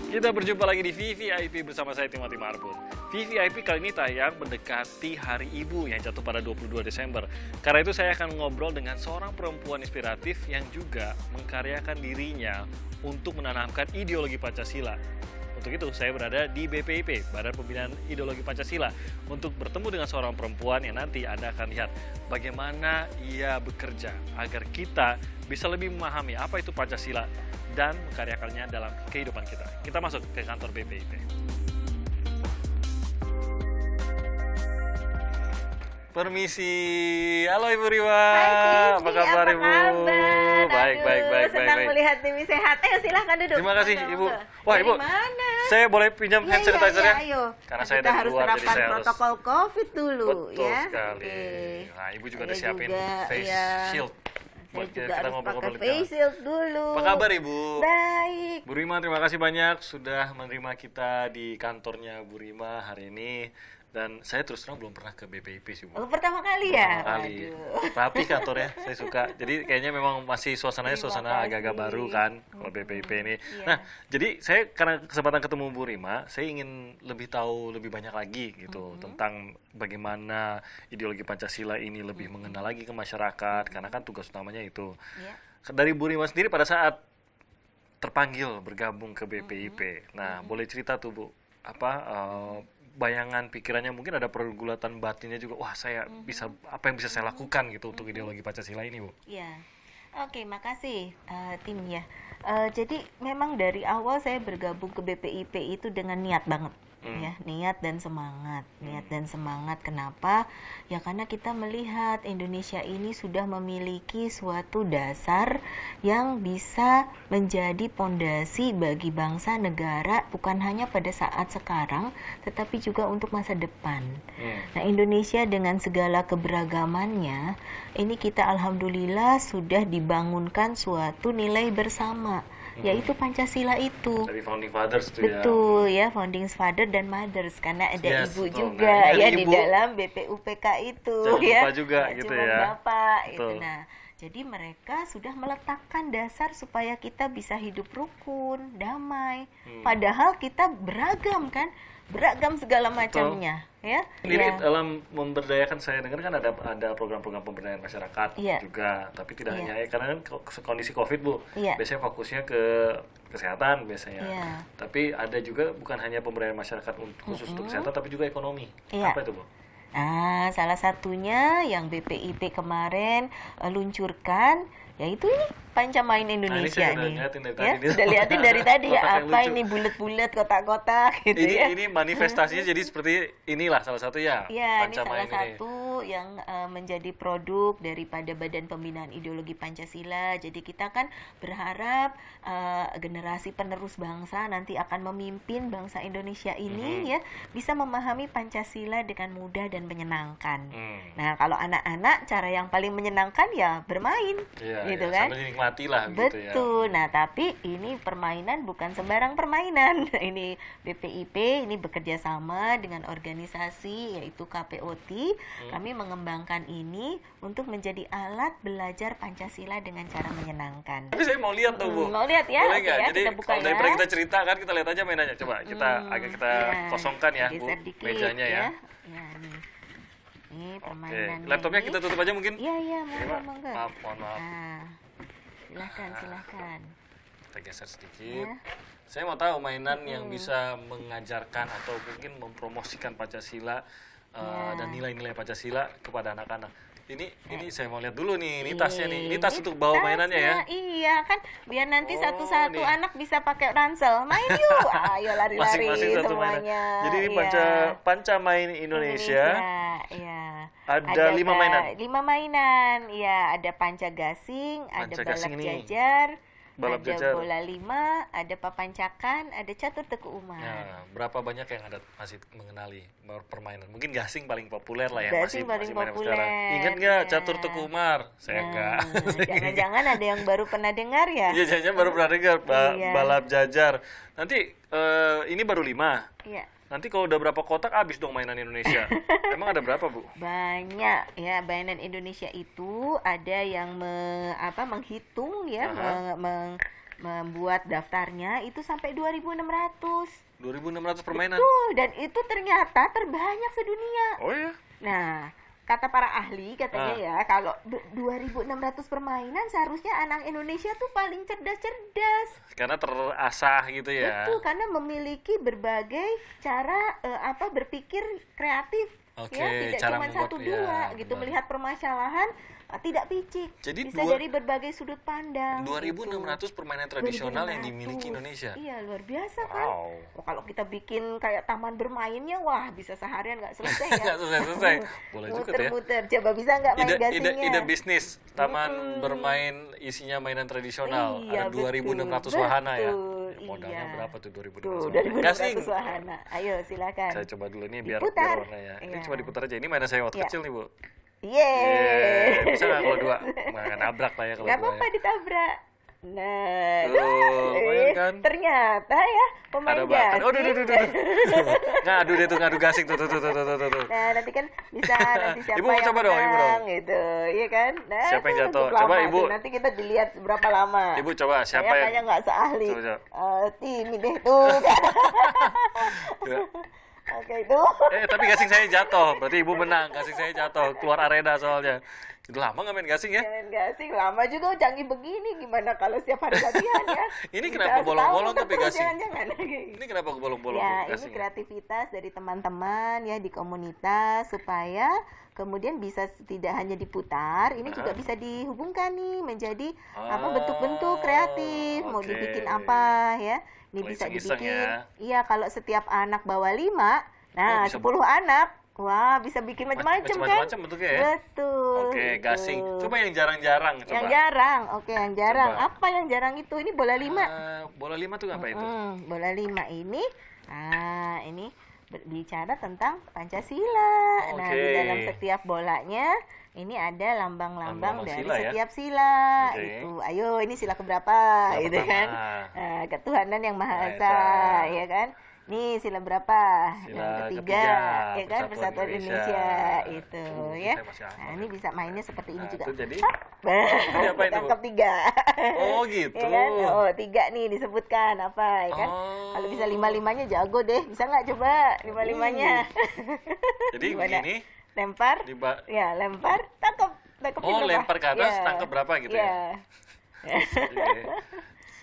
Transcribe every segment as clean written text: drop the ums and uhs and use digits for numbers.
Kita berjumpa lagi di VVIP bersama saya Timothy Marbun. VVIP kali ini tayang mendekati Hari Ibu yang jatuh pada 22 Desember. Karena itu saya akan ngobrol dengan seorang perempuan inspiratif yang juga mengkaryakan dirinya untuk menanamkan ideologi Pancasila. Untuk itu saya berada di BPIP, Badan Pembinaan Ideologi Pancasila, untuk bertemu dengan seorang perempuan yang nanti Anda akan lihat bagaimana ia bekerja agar kita bisa lebih memahami apa itu Pancasila dan mengkaryakannya dalam kehidupan kita. Kita masuk ke kantor BPIP. Permisi, halo Ibu Riwa. Hai, apa kabar apa Ibu? Kabar? Baik. Senang melihat Timi sehat. Silahkan duduk. Terima kasih Ibu. Wah Dari Ibu, mana? saya boleh pinjam hand sanitizer ya? Ayo. Karena saya kita dari harus luar, jadi terapkan saya harus. protokol COVID dulu. Betul ya. sekali. Oke. Nah Ibu juga Saya udah siapin juga, face ya. shield. Saya Buat juga kita harus ngobrol-ngobrol pakai lebih dalam. face shield dulu. Apa kabar Ibu? Baik. Bu Rima, terima kasih banyak sudah menerima kita di kantornya Bu Rima hari ini. Dan saya terus terang belum pernah ke BPIP sih Bu. Oh, pertama kali ya? Pertama kali. Waduh. Rapi kantornya, saya suka. Jadi kayaknya memang masih suasananya Terima suasana kasih. agak-agak baru kan kalau BPIP ini. Iya. Nah, jadi saya karena kesempatan ketemu Bu Rima, saya ingin lebih tahu lebih banyak lagi gitu tentang bagaimana ideologi Pancasila ini lebih mengenal lagi ke masyarakat karena kan tugas utamanya itu. Iya. Dari Bu Rima sendiri pada saat terpanggil bergabung ke BPIP. Nah, boleh cerita tuh Bu, apa bayangan pikirannya, mungkin ada pergulatan batinnya juga. Wah, saya bisa apa yang bisa saya lakukan gitu untuk ideologi Pancasila ini, Bu. Iya. Oke, makasih tim ya. Jadi memang dari awal saya bergabung ke BPIP itu dengan niat banget. Ya, niat dan semangat. Kenapa? Ya karena kita melihat Indonesia ini sudah memiliki suatu dasar yang bisa menjadi pondasi bagi bangsa negara bukan hanya pada saat sekarang tetapi juga untuk masa depan. Nah, Indonesia dengan segala keberagamannya ini kita alhamdulillah sudah dibangunkan suatu nilai bersama, yaitu Pancasila itu. Dari founding fathers tuh Betul ya, founding father dan mothers karena ada Yes, ibu betul. juga Nah, ya ibu, di dalam BPUPK itu. jangan ya. lupa juga Nggak gitu cuma ya. Bapak itu. Betul. Nah, jadi mereka sudah meletakkan dasar supaya kita bisa hidup rukun, damai. Padahal kita beragam kan, beragam segala macamnya, ya. Ini Ya. dalam memberdayakan, saya dengar kan ada program-program pemberdayaan masyarakat Iya. juga, tapi tidak Iya. hanya karena kan kondisi Covid Bu, Iya. biasanya fokusnya ke kesehatan biasanya. Iya. Tapi ada juga bukan hanya pemberdayaan masyarakat khusus untuk kesehatan, tapi juga ekonomi. Iya. Apa itu Bu? Nah, salah satunya yang BPIP kemarin luncurkan yaitu ini Pancamain Indonesia saya udah nih. liatin dari Ya, tadi nih. udah liatin dari tadi ya, Kotak yang apa lucu. ini bulat-bulat kotak-kotak gitu ya. Ini manifestasinya jadi seperti inilah salah satu ya. Ya, ini Pancamain salah satu yang menjadi produk daripada Badan Pembinaan Ideologi Pancasila. Jadi kita kan berharap generasi penerus bangsa nanti akan memimpin bangsa Indonesia ini ya bisa memahami Pancasila dengan mudah dan menyenangkan. Nah, kalau anak-anak cara yang paling menyenangkan ya bermain, Iya, gitu iya, kan? sambil dinikmati lah gitu ya. Betul. Nah, tapi ini permainan bukan sembarang permainan. Ini BPIP ini bekerja sama dengan organisasi yaitu KPOT. Kami mengembangkan ini untuk menjadi alat belajar Pancasila dengan cara menyenangkan. Tapi saya mau lihat tuh Bu. Mau lihat ya? Boleh Oke nggak? ya, Jadi kita buka kalau ya. daripada kita cerita kan kita lihat aja mainannya. Coba kita kita Ya, kosongkan ya Bu geser dikit mejanya ya. Ya, nih. Ini Oke. permainannya. Laptopnya ini. kita tutup aja mungkin. Iya, Coba. monggo. Maaf, mohon maaf. Nah, silahkan. Kita geser sedikit. Ya. Saya mau tahu mainan yang bisa mengajarkan atau mungkin mempromosikan Pancasila dan nilai-nilai Pancasila kepada anak-anak. Ini saya mau lihat dulu nih. Ini tasnya nih. Ini tas untuk bawa mainannya ya. Iya kan, biar nanti Oh, satu-satu nih. anak bisa pakai ransel. Main yuk, ayo lari-lari Masing-masing satu mainan. semuanya. Jadi ini Iya. Pancamain Indonesia. Iya. Ada 5 mainan. 5 mainan, iya. Ada panca gasing, ada Panca balap gasing ini. jajar, Balap ada jajar. bola 5, ada papancakan, ada catur teku umar. Nah, berapa banyak yang ada masih mengenali permainan? Mungkin gasing paling populer lah ya, Gasing paling main sampai populer, sekarang. Ingat nggak ya. catur teku umar? Saya enggak. Jangan-jangan ada yang baru pernah dengar ya? Iya, jangan baru pernah dengar Iya. balap jajar. Nanti ini baru 5. Iya. Nanti kalau udah berapa kotak habis dong mainan Indonesia. Emang ada berapa, Bu? Banyak ya, mainan Indonesia itu ada yang menghitung ya, Aha. membuat daftarnya itu sampai 2.600. 2.600 permainan. Betul, dan itu ternyata terbanyak sedunia. Oh ya? Nah, kata para ahli katanya ya, kalau 2.600 permainan seharusnya anak Indonesia tuh paling cerdas-cerdas. Karena terasah gitu ya. Betul, karena memiliki berbagai cara berpikir kreatif. Oke, Ya, tidak cara cuma membuat, satu ya, dua gitu, benar. melihat permasalahan tidak picik. Jadi bisa dari berbagai sudut pandang. 2.600 permainan tradisional yang dimiliki 2.600. Indonesia. Iya, luar biasa kan. Wow. Oh, kalau kita bikin kayak taman bermainnya, wah bisa seharian nggak selesai ya. Nggak selesai. Boleh juga tuh ya. Muter-muter. Coba bisa nggak main gasingnya? Ide bisnis, taman bermain isinya mainan tradisional. Iya, Ada 2.600 wahana ya. betul, Modalnya iya. berapa tuh 2.600 Tuh, wahana? dari Gasing. 2.600 wahana. Ayo, silakan. Saya coba dulu nih biar Diputar. warnanya. Ini Iya. coba diputar aja. Ini mainan saya waktu Iya. kecil nih, Bu. Yeay. Bisa nggak kalau dua? Nabrak lah ya kalau Nggak dua apa-apa ya. ditabrak. Nah, Tuh, lumayan kan? ternyata ya pemain Ada bakat. gasing. Oh, duh. Ngadu deh tuh, ngadu gasing tuh. Nah, nanti kan bisa nanti siapa Ibu mau yang coba dong, Ibu menang dong. gitu, iya kan? Nah, Siapa yang tuh jatuh? cukup Coba, lama Ibu. tuh, nanti kita dilihat berapa lama. Ibu coba siapa Saya yang kayaknya nggak seahli. Coba. Ini deh tuh. Ya. Oke itu. Tapi gasing saya jatuh. Berarti Ibu menang. Gasing saya jatuh. Keluar arena soalnya. Udah lama nggak main gasing ya? Jangan gasing lama juga canggih begini, gimana kalau setiap hari latihan ya? Ini Bisa kenapa bolong-bolong setahun tapi terus, gasing? Jangan. Ini kenapa bolong-bolong Ya, ini gasing? kreativitas dari teman-teman ya di komunitas supaya kemudian bisa tidak hanya diputar, ini juga bisa dihubungkan nih menjadi bentuk-bentuk kreatif. Mau oke. dibikin apa ya? Ini Kalau bisa iseng-iseng dibikin. ya. Iya, kalau setiap anak bawa 5, nah bisa 10 anak. Wah, bisa bikin macam-macam kan? Macam-macam bentuknya ya? Betul. Oke, gitu. gasing. Coba yang jarang-jarang coba. Yang jarang. Oke, yang jarang. Coba. Apa yang jarang itu? Ini bola 5. Bola 5 tuh apa itu? Bola 5 ini, ini berbicara tentang Pancasila. Nah, di Oke. dalam setiap bolanya ini ada Lambang lambang-lambang dari sila ya? setiap sila. Oke. Itu, ayo ini sila keberapa, Sila gitu pertama. kan? Ketuhanan yang Maha Maha Esa, Esa. ya kan? Nih sila berapa? Sila Yang ketiga, ya kan? Persatuan Indonesia, itu ya. saya masih hafal Nah, ya. ini bisa mainnya seperti ini juga. Itu jadi Jadi apa itu, Bu? tangkap 3. Oh, gitu. Ya kan? Oh, 3 nih disebutkan apa ya kan? Oh. Kalau bisa 5-5-nya jago deh. Bisa nggak coba 5-5-nya? Jadi Gimana? begini, Lempar. Ya, lempar, tangkap. Tangkapin Oh, berapa? lempar ke atas, Ya. tangkap berapa gitu ya? Ya.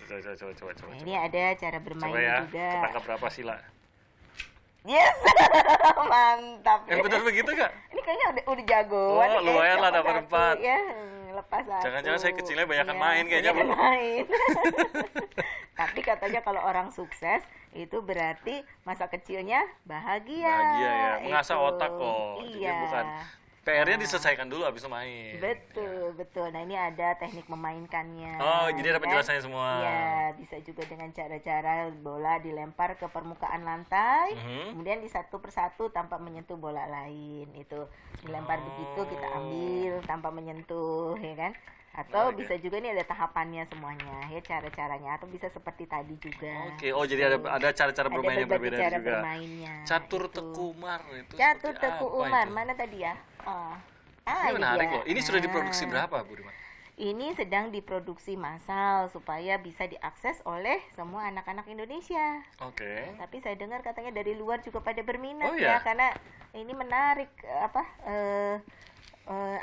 Coba. Nah, ini ada cara Coba bermainnya ya, juga. ketangkap berapa sila? Yes. Mantap. Yang benar begitu gak? Ini kayaknya udah jago. Oh, lumayan lah dapat 4. Ya, lepas 1. Jangan-jangan saya kecilnya banyakan main kayaknya, Bu. main. Tapi katanya kalau orang sukses itu berarti masa kecilnya bahagia. Bahagia ya, mengasah Itu. otak kok. Jadi Iya. bukan PR-nya diselesaikan dulu habis itu main. Betul. Nah, ini ada teknik memainkannya. Oh, jadi ada kan? penjelasannya semua. Iya, bisa juga dengan cara-cara bola dilempar ke permukaan lantai, Mhm. kemudian di satu persatu tanpa menyentuh bola lain. Itu dilempar begitu kita ambil tanpa menyentuh, ya kan? Atau Menarik ya. bisa juga nih ada tahapannya semuanya, ya cara-caranya. Atau bisa seperti tadi juga. Oke, oh jadi ada cara-cara Ada bermain yang berbagai berbeda cara juga. bermainnya. Catur Itu. Teku Umar itu. Catur seperti Teku apa Umar, itu? mana tadi ya? Ini menarik dia. loh. Ini sudah diproduksi Nah. berapa, Bu Rima? Ini sedang diproduksi massal supaya bisa diakses oleh semua anak-anak Indonesia. Oke. Tapi saya dengar katanya dari luar juga pada berminat Oh, iya? ya, karena ini menarik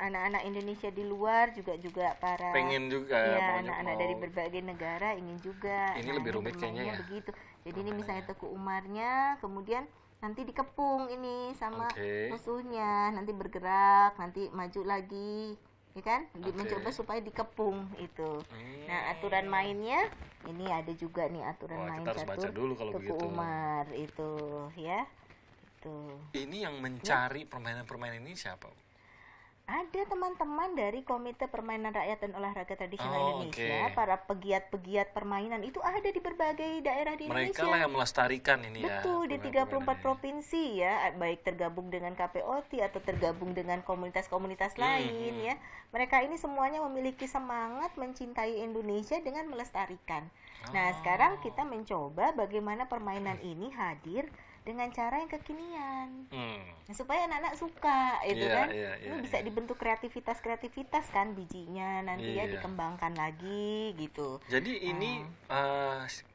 anak-anak Indonesia di luar juga para Pengen juga ya, maunya anak-anak mau. dari berbagai negara ingin juga. Ini lebih rumit kayaknya bermainnya ya. begitu. Jadi ini misalnya Teku Umarnya, kemudian nanti dikepung ini sama Oke. musuhnya, nanti bergerak, nanti maju lagi, ya kan? Oke. Mencoba supaya dikepung itu. Hmm. Nah, aturan mainnya ini ada juga nih aturan Wah, main kita harus baca catur dulu kalau Teku begitu. Umar itu, ya. Itu. Ini yang mencari permainan-permainan ini siapa, Bu? Ada teman-teman dari Komite Permainan Rakyat dan Olahraga Tradisional Oh, Indonesia, oke. para pegiat-pegiat permainan itu ada di berbagai daerah di Mereka Indonesia. lah yang melestarikan ini ya. Betul, di 34 provinsi ya, baik tergabung dengan KPOT atau tergabung dengan komunitas-komunitas lain ya. Mereka ini semuanya memiliki semangat mencintai Indonesia dengan melestarikan. Nah, sekarang kita mencoba bagaimana permainan ini hadir dengan cara yang kekinian. Nah, supaya anak-anak suka, itu Iya, kan. iya, Ini iya, bisa iya. dibentuk kreativitas kan bijinya nanti ya Iya. dikembangkan lagi gitu. Jadi ini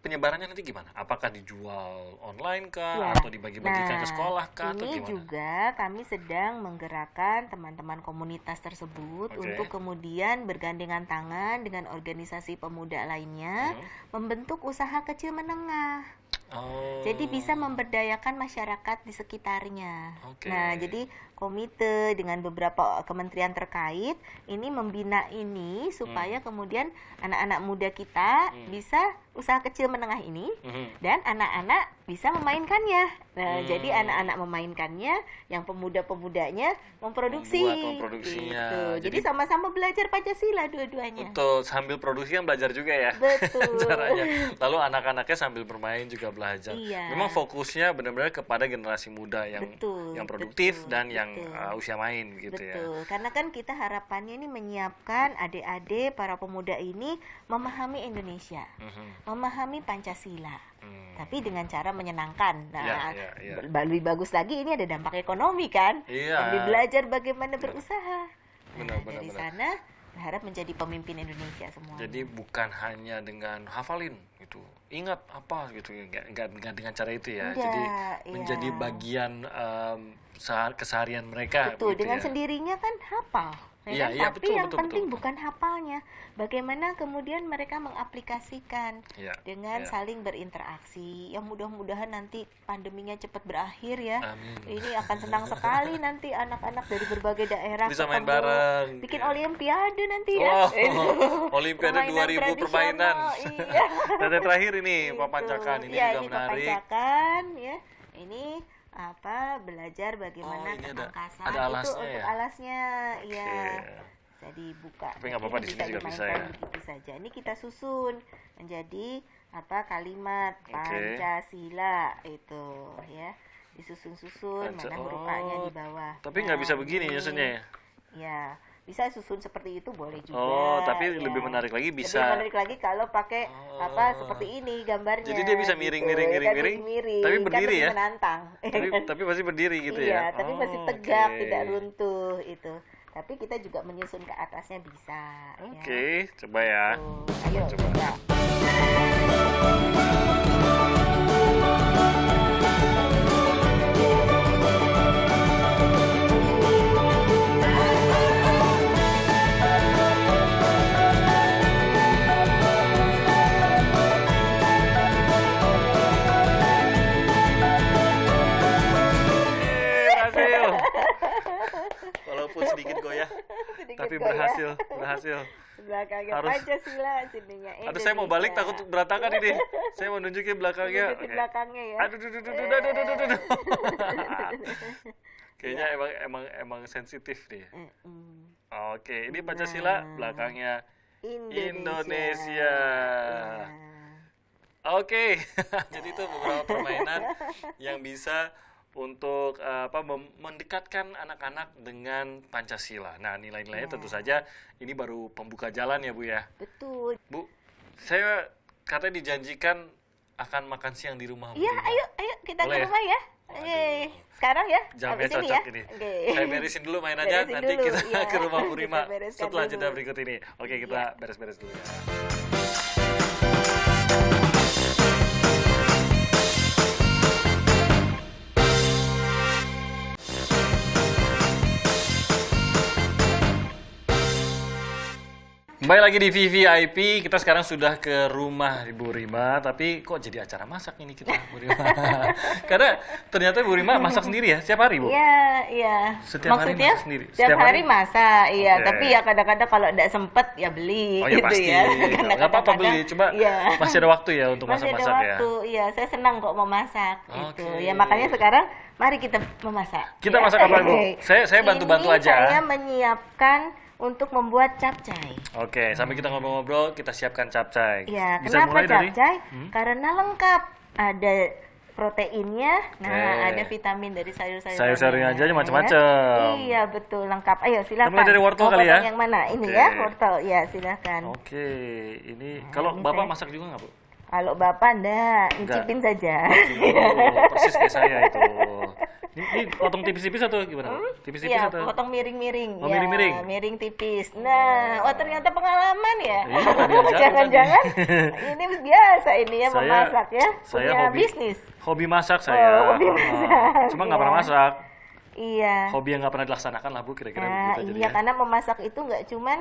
penyebarannya nanti gimana? Apakah dijual online kah? Ya. Atau dibagi-bagikan ke Nah, sekolah kah? Atau ini gimana? juga kami sedang menggerakkan teman-teman komunitas tersebut Oke. untuk kemudian bergandengan tangan dengan organisasi pemuda lainnya membentuk usaha kecil menengah. Oh. Jadi bisa memberdayakan masyarakat di sekitarnya. Oke. Nah, jadi komite dengan beberapa kementerian terkait ini membina ini supaya kemudian anak-anak muda kita bisa usaha kecil menengah ini dan anak-anak bisa memainkannya. Nah, jadi anak-anak memainkannya, yang pemuda-pemudanya memproduksi. Memproduksinya. Gitu. Jadi Jadi- sama-sama belajar Pancasila dua-duanya. Betul, sambil produksi kan belajar juga ya. Betul. Caranya. Lalu anak-anaknya sambil bermain juga belajar. Iya. Memang fokusnya benar-benar kepada generasi muda Betul, yang produktif betul, dan yang betul. usia main gitu ya. Betul, karena kan kita harapannya ini menyiapkan adik-adik para pemuda ini memahami Indonesia, memahami Pancasila, tapi dengan cara menyenangkan. Nah, Ya, ya. lebih bagus lagi ini ada dampak ekonomi kan, Iya. sambil belajar bagaimana berusaha. Benar, Nah, benar, dari benar. sana berharap menjadi pemimpin Indonesia semua. Jadi bukan hanya dengan hafalin gitu, ingat apa gitu, nggak dengan cara itu ya. Enggak, Jadi iya. menjadi bagian keseharian mereka. Betul, begitu dengan ya. sendirinya kan hafal. Iya, Kan? iya, Tapi betul, yang betul, penting betul. bukan hafalnya, bagaimana kemudian mereka mengaplikasikan Iya, dengan iya. saling berinteraksi. Yang mudah-mudahan nanti pandeminya cepat berakhir ya. Amin. Ini akan senang sekali nanti anak-anak dari berbagai daerah Bisa main ketemu, bareng. bikin Iya. olimpiade nanti ya. Oh, Olimpiade Permainan 2000 permainan. tradisional, Iya. Dan yang terakhir ini Gitu. papancakan ini Ya, juga ini menarik. papancakan ya. Ini belajar Oh, bagaimana ini ketangkasan ada itu alasnya untuk ya? alasnya ya Oke. bisa dibuka. Tapi nggak apa-apa, Ini di sini juga bisa dimainkan ya. begitu saja. Ini kita susun menjadi kalimat Oke. Pancasila itu ya, disusun-susun mana huruf A-nya di bawah. Tapi nggak bisa Nah, begini ini. nyusunnya ya? Ya, bisa susun seperti itu boleh juga. Oh, tapi ya. lebih menarik lagi bisa. Lebih menarik lagi kalau pakai Oh. seperti ini gambarnya. Jadi dia bisa miring-miring, gitu. miring-miring, Kan miring, tapi kan berdiri lebih ya? menantang. Tapi masih berdiri gitu Iya, ya? tapi masih Oh, tegak, oke. tidak runtuh itu. Tapi kita juga menyusun ke atasnya bisa. Oke, coba ya. Tuh, ayo Coba. coba. Berhasil. Walaupun sedikit goyah, Sedikit tapi goyah. berhasil. Belakangnya Harus- Pancasila, sininya Indonesia. Aduh, saya mau balik takut berantakan ini. Saya mau nunjukin belakangnya. Tunjukin Oke. belakangnya ya. Aduh, duh, duh, duh, duh, duh, duh, duh, duh, duh. Kayaknya emang sensitif nih. Mm-mm. Oke, ini Pancasila, Nah. belakangnya Indonesia. Indonesia. Iya. Oke, jadi itu beberapa permainan yang bisa untuk mendekatkan anak-anak dengan Pancasila. Nah, nilai-nilainya Ya. tentu saja ini baru pembuka jalan ya, Bu ya. Betul. Bu, saya katanya dijanjikan akan makan siang di rumah Bu Iya, Rima. ayo kita Boleh ke ya? rumah ya. Waduh. Sekarang ya. Jamnya Habis ini cocok ya. ini. Oke. Saya beresin dulu mainannya, Beresin nanti dulu, kita iya. ke rumah Bu Rima Kita bereskan setelah dulu. jeda berikut ini. Oke, kita Iya. beres-beres dulu ya. Kembali lagi di VVIP, kita sekarang sudah ke rumah Ibu Rima, tapi kok jadi acara masak ini kita, Bu Rima? Karena ternyata Bu Rima masak sendiri ya, setiap hari Bu? Iya, iya. Setiap hari Maksudnya masak sendiri? setiap Setiap hari hari? masak, iya. Oke. Tapi ya kadang-kadang kalau tidak sempet ya beli Oh ya gitu pasti, ya. Karena nggak apa-apa kadang-kadang, beli, cuma iya. masih ada waktu ya untuk Masih ada masak-masak ya? waktu, iya. Saya senang kok memasak gitu. Oke. Ya makanya sekarang mari kita memasak. Kita ya. masak apa, Bu? Saya bantu-bantu Ini aja. Saya menyiapkan untuk membuat capcay. Oke, sambil kita ngobrol-ngobrol, kita siapkan capcay. Ya, Bisa kenapa mulai dari? capcay? Karena lengkap. Ada proteinnya, nah Oke. ada vitamin dari sayur-sayuran. Sayur-sayurnya aja macam-macam. Iya, betul, lengkap. Ayo silakan. mulai dari wortel Mau kali ya? potong yang mana? Ini Oke. ya, wortel. Ya, silakan. Oke, ini kalau ini Bapak saya- masak juga nggak, Bu? Kalau Bapak enggak, nyicipin saja. Persis kayak saya itu. Ini potong tipis-tipis atau gimana? Tipis-tipis Iya, atau? potong miring-miring. Oh, Ya, miring-miring. miring tipis. Nah, ternyata pengalaman ya. Iya, nggak diajarin Jangan-jangan ini biasa ini ya Saya- memasak ya. saya Punya hobi- bisnis. Hobi masak saya. hobi masak. Cuma nggak Iya. pernah masak. Iya. Hobi yang nggak pernah dilaksanakan lah Bu, kira-kira Nah, begitu iya jadinya. karena memasak itu nggak cuman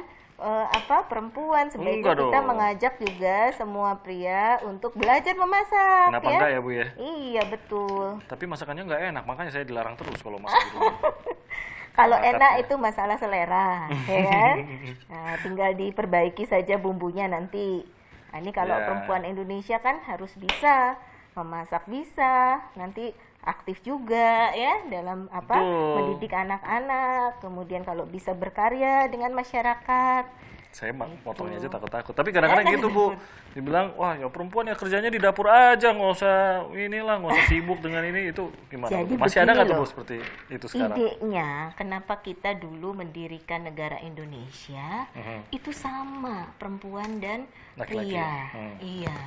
perempuan, sebaiknya Enggak kita dong. mengajak juga semua pria untuk belajar memasak. Kenapa ya? enggak ya Bu ya? Iya betul. Tapi masakannya nggak enak, makanya saya dilarang terus kalau masak di rumah. Kalau Bakat enak ya. itu masalah selera, ya kan? Nah, tinggal diperbaiki saja bumbunya nanti. Nah, ini kalau Ya. perempuan Indonesia kan harus bisa memasak, bisa nanti aktif juga ya dalam Betul. mendidik anak-anak. Kemudian kalau bisa berkarya dengan masyarakat. Saya potongnya aja takut-takut. Tapi kadang-kadang gitu Bu, dibilang, wah ya perempuan ya kerjanya di dapur aja, nggak usah inilah, nggak usah sibuk dengan ini, itu gimana? Jadi Bu? Masih ada begini nggak tuh Bu loh. seperti itu sekarang? Idenya kenapa kita dulu mendirikan negara Indonesia itu sama perempuan dan Laki-laki pria. ya? Iya.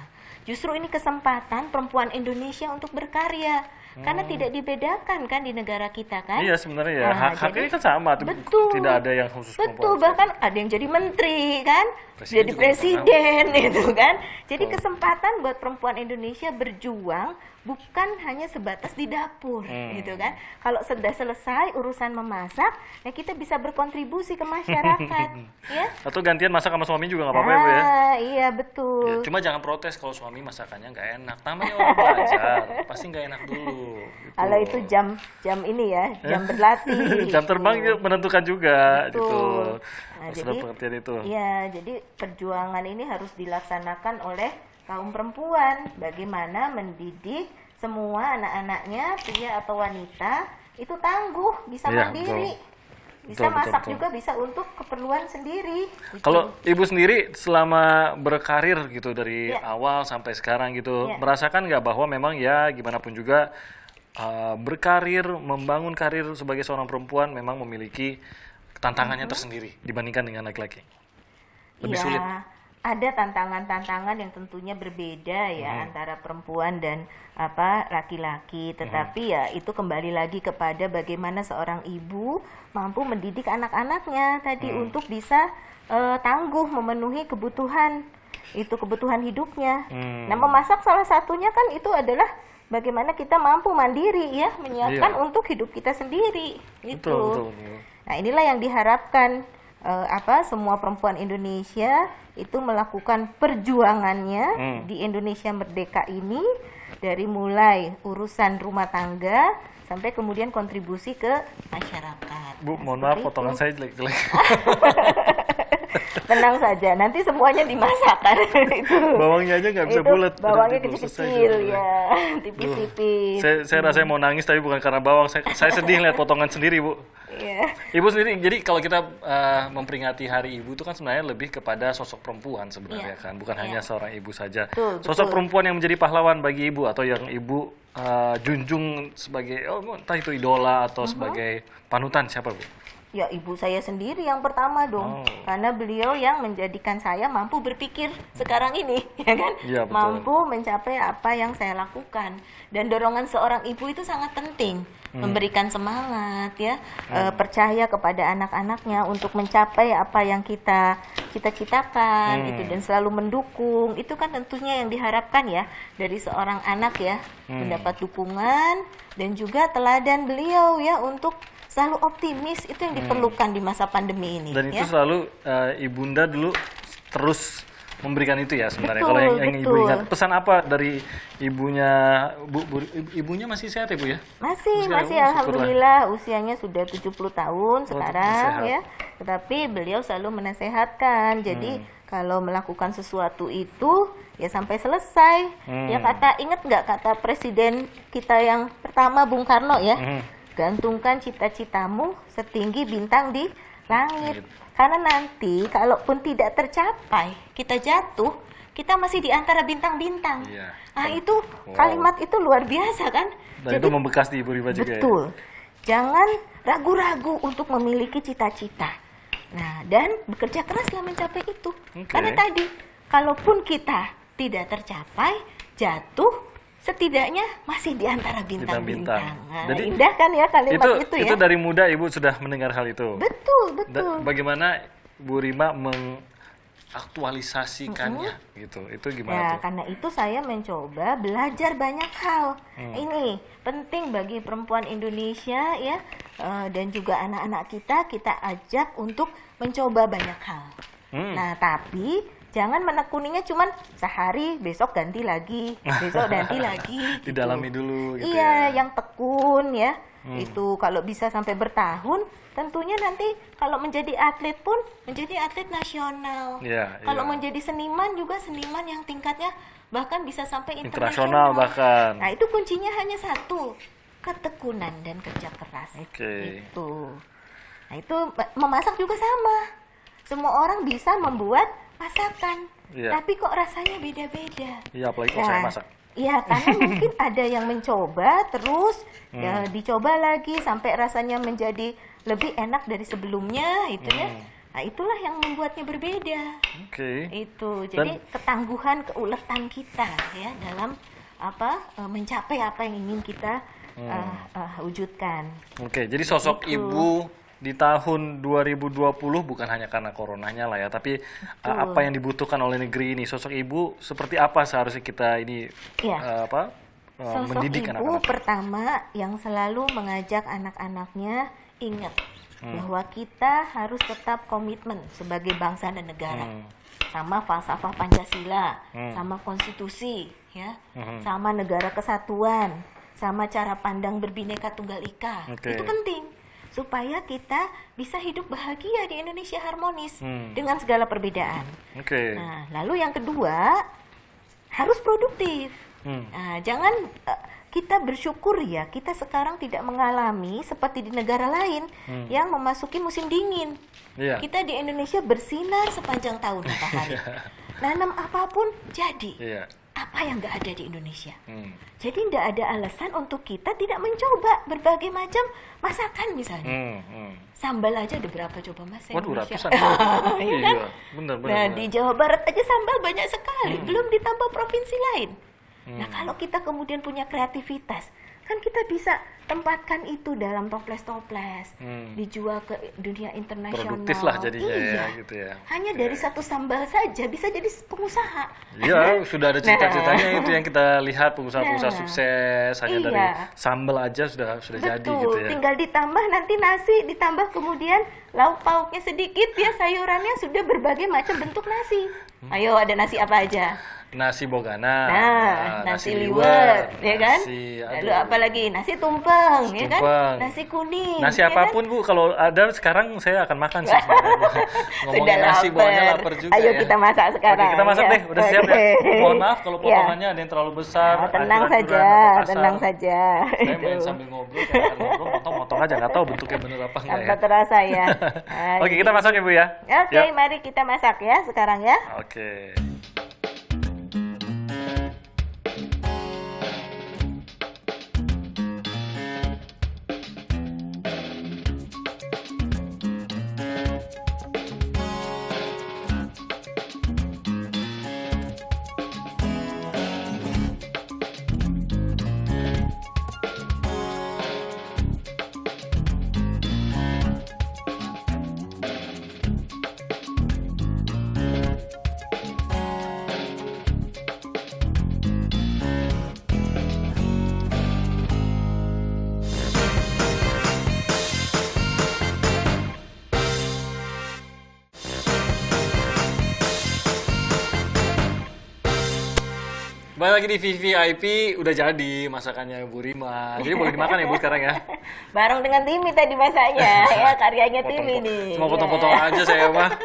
Justru ini kesempatan perempuan Indonesia untuk berkarya. Karena tidak dibedakan kan di negara kita kan? Iya sebenarnya ya, Nah, haknya jadi- kan sama, Betul. tidak ada yang khusus Betul, perempuan. bahkan ada yang jadi menteri kan, Presiden jadi juga presiden itu kan. Jadi Betul. kesempatan buat perempuan Indonesia berjuang bukan hanya sebatas di dapur gitu kan. Kalau sudah selesai urusan memasak, ya kita bisa berkontribusi ke masyarakat ya. Atau gantian masak sama suami juga nggak apa-apa ya Bu ya? Iya betul. Ya, cuma jangan protes kalau suami masakannya nggak enak. Namanya orang belajar, pasti nggak enak dulu. Gitu. Kalau itu jam ini ya, jam berlatih. Jam terbang gitu. juga menentukan juga, Betul. gitu. Nah, Harus jadi ada pengertian itu. Iya, jadi perjuangan ini harus dilaksanakan oleh kaum perempuan. Bagaimana mendidik semua anak-anaknya, pria atau wanita, itu tangguh, bisa Iya, mandiri. betul. Bisa Betul, masak betul. juga, bisa untuk keperluan sendiri. Gitu. Kalau Ibu sendiri selama berkarir gitu dari Ya. awal sampai sekarang gitu, Ya. merasakan nggak bahwa memang ya gimana pun juga berkarir, membangun karir sebagai seorang perempuan memang memiliki tantangannya tersendiri dibandingkan dengan laki-laki? Lebih Ya, sulit? ada tantangan-tantangan yang tentunya berbeda ya antara perempuan dan laki-laki. Tetapi ya itu kembali lagi kepada bagaimana seorang ibu mampu mendidik anak-anaknya tadi untuk bisa tangguh memenuhi kebutuhan hidupnya. Nah, memasak salah satunya kan itu adalah bagaimana kita mampu mandiri ya menyiapkan Iya. untuk hidup kita sendiri. Gitu. Betul. Nah, inilah yang diharapkan semua perempuan Indonesia itu melakukan perjuangannya di Indonesia Merdeka ini dari mulai urusan rumah tangga sampai kemudian kontribusi ke masyarakat. Bu, Nah, mohon maaf seperti potongan itu. saya jelek-jelek. Tenang saja, nanti semuanya dimasakkan itu. Bawangnya aja nggak bisa Itu bulat. bawangnya Berarti belum selesai kecil-kecil juga. ya, tipis-tipis. Saya rasanya mau nangis tapi bukan karena bawang. Saya sedih lihat potongan sendiri, Bu. Iya. Ibu sendiri, jadi kalau kita memperingati Hari Ibu itu kan sebenarnya lebih kepada sosok perempuan sebenarnya Iya. kan, bukan Iya. hanya seorang ibu saja. Betul, Sosok betul. perempuan yang menjadi pahlawan bagi ibu atau yang ibu junjung sebagai entah itu idola atau sebagai panutan siapa, Bu? Ya ibu saya sendiri yang pertama dong, Oh. karena beliau yang menjadikan saya mampu berpikir sekarang ini, ya kan? Iya, betul. Mampu mencapai apa yang saya lakukan. Dan dorongan seorang ibu itu sangat penting, memberikan semangat, ya, percaya kepada anak-anaknya untuk mencapai apa yang kita cita-citakan, itu dan selalu mendukung. Itu kan tentunya yang diharapkan ya dari seorang anak ya, mendapat dukungan dan juga teladan beliau ya untuk selalu optimis, itu yang diperlukan di masa pandemi ini. Dan ya. itu selalu ibunda dulu terus memberikan itu ya sebenarnya. Betul, Kalau yang ibu betul. ingat, pesan apa dari ibunya, ibunya masih sehat ya, Bu ya? Masih Sekarang, syukurlah. alhamdulillah usianya sudah 70 tahun sekarang sehat. ya. Tetapi beliau selalu menasehatkan. Jadi kalau melakukan sesuatu itu ya sampai selesai. Ya ingat nggak kata presiden kita yang pertama Bung Karno ya? Gantungkan cita-citamu setinggi bintang di langit. Karena nanti kalaupun tidak tercapai, kita jatuh, kita masih di antara bintang-bintang. Iya. Ah itu kalimat itu luar biasa kan? Dan itu membekas di Ibu Riba juga ya? Betul. Jangan ragu-ragu untuk memiliki cita-cita. Nah, dan bekerja keraslah mencapai itu. Oke. Karena tadi, kalaupun kita tidak tercapai, jatuh, setidaknya masih di antara bintang-bintang. Nah, Jadi, indah kan ya kalimat itu ya? Itu dari muda Ibu sudah mendengar hal itu? Betul, betul. Bagaimana Bu Rima mengaktualisasikannya gitu? Itu gimana Ya, tuh? karena itu saya mencoba belajar banyak hal. Ini penting bagi perempuan Indonesia ya, dan juga anak-anak kita ajak untuk mencoba banyak hal. Nah, tapi jangan menekuninya cuman sehari, besok ganti lagi, besok ganti lagi. Gitu. Didalami dulu gitu Iya, ya. yang tekun ya. Itu kalau bisa sampai bertahun, tentunya nanti kalau menjadi atlet pun menjadi atlet nasional. Iya, Kalau iya. menjadi seniman juga seniman yang tingkatnya bahkan bisa sampai Internasional internasional. bahkan. Nah, itu kuncinya hanya satu, ketekunan dan kerja keras. Oke. Itu. Nah, itu memasak juga sama. Semua orang bisa membuat masakan, Iya. tapi kok rasanya beda-beda. Iya, apalagi kalau saya masak. Iya, karena mungkin ada yang mencoba terus, ya, dicoba lagi sampai rasanya menjadi lebih enak dari sebelumnya, itu ya. Nah, itulah yang membuatnya berbeda. Oke. Itu, jadi ketangguhan, keuletan kita ya dalam mencapai apa yang ingin kita wujudkan. Oke, jadi sosok Ibu di tahun 2020 bukan hanya karena coronanya lah ya, tapi apa yang dibutuhkan oleh negeri ini, sosok Ibu seperti apa seharusnya kita ini Iya. Sosok mendidik ibu anak-anak? pertama yang selalu mengajak anak-anaknya ingat bahwa kita harus tetap komitmen sebagai bangsa dan negara, sama falsafah Pancasila, sama konstitusi, ya, sama negara kesatuan, sama cara pandang berbineka tunggal ika. Oke. Itu penting supaya kita bisa hidup bahagia di Indonesia harmonis dengan segala perbedaan. Oke. Nah, lalu yang kedua harus produktif. Nah, jangan kita bersyukur ya, kita sekarang tidak mengalami seperti di negara lain yang memasuki musim dingin. Iya. Kita di Indonesia bersinar sepanjang tahun matahari. Nanam apapun jadi. Iya. Apa yang nggak ada di Indonesia? Jadi tidak ada alasan untuk kita tidak mencoba berbagai macam masakan misalnya. Sambal aja ada berapa coba Mas? Waduh, Indonesia? ratusan. Iya kan? Iya, benar. Nah, di Jawa Barat aja sambal banyak sekali, belum ditambah provinsi lain. Nah, kalau kita kemudian punya kreativitas, kan kita bisa tempatkan itu dalam toples-toples, dijual ke dunia internasional. Produktif lah jadinya ya, gitu ya. Hanya dari satu sambal saja bisa jadi pengusaha. Iya, sudah ada cerita-ceritanya itu yang kita lihat pengusaha-pengusaha sukses hanya Iya. dari sambal aja sudah jadi Betul, gitu ya. tinggal ditambah nanti nasi, ditambah kemudian lauk pauknya sedikit ya, sayurannya sudah berbagai macam bentuk nasi. Ayo, ada nasi apa aja? Nasi bogana, Nasi liwet, ya kan? Lalu aduh, apa lagi? Nasi tumpeng, ya kan? tumpeng. Nasi kuning. nasi ya apapun Bu, kalau ada sekarang saya akan makan sih. Ngomongin Sudah nasi lapar. bawahnya lapar juga Ayo ya. kita masak sekarang. Oke, kita masak ya. deh, udah siap ya. Oke. Mohon maaf kalau Ya. potongannya ada yang terlalu besar. Tenang akurat-akurat saja, atau kasar. tenang saja. Saya main sambil ngobrol, kayak akan ngobrol, motong-motong aja, nggak tahu bentuknya bener apa enggak Tanpa ya. terasa ya. Oke, kita masak ya Bu ya. Oke, Yuk. mari kita masak ya sekarang ya. Oke. Balik lagi di VVIP, udah jadi masakannya Bu Rima. Jadi boleh dimakan ya Bu sekarang ya. Bareng dengan Timi tadi masaknya, ya karyanya Timi nih. Cuma potong-potong aja saya mah.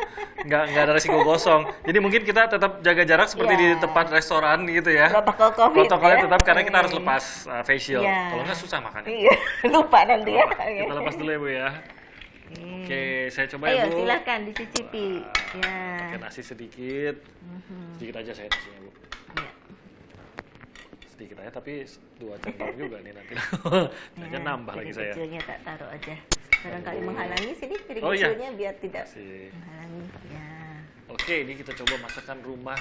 Nggak ada resiko gosong. Jadi mungkin kita tetap jaga jarak seperti di Iya. tempat restoran gitu ya. Protokol COVID Protokolnya ya. tetap karena kita harus lepas facial. Iya. Kalau nggak susah makannya. Iya, lupa nanti ya. Kita lepas dulu ya Bu ya. Oke, saya coba ya Ayo Bu. silahkan dicicipi. Ya. Pakai nasi sedikit. Sedikit aja saya nasinya Bu. Ya. Sedikit aja tapi 2 centong juga nih nanti. Jangan nambah lagi Piring saya. kecilnya tak taruh aja. Barangkali menghalangi sini piring Oh, iya. kecilnya biar tidak Kasih. menghalangi. Ya. Oke, ini kita coba masakan rumah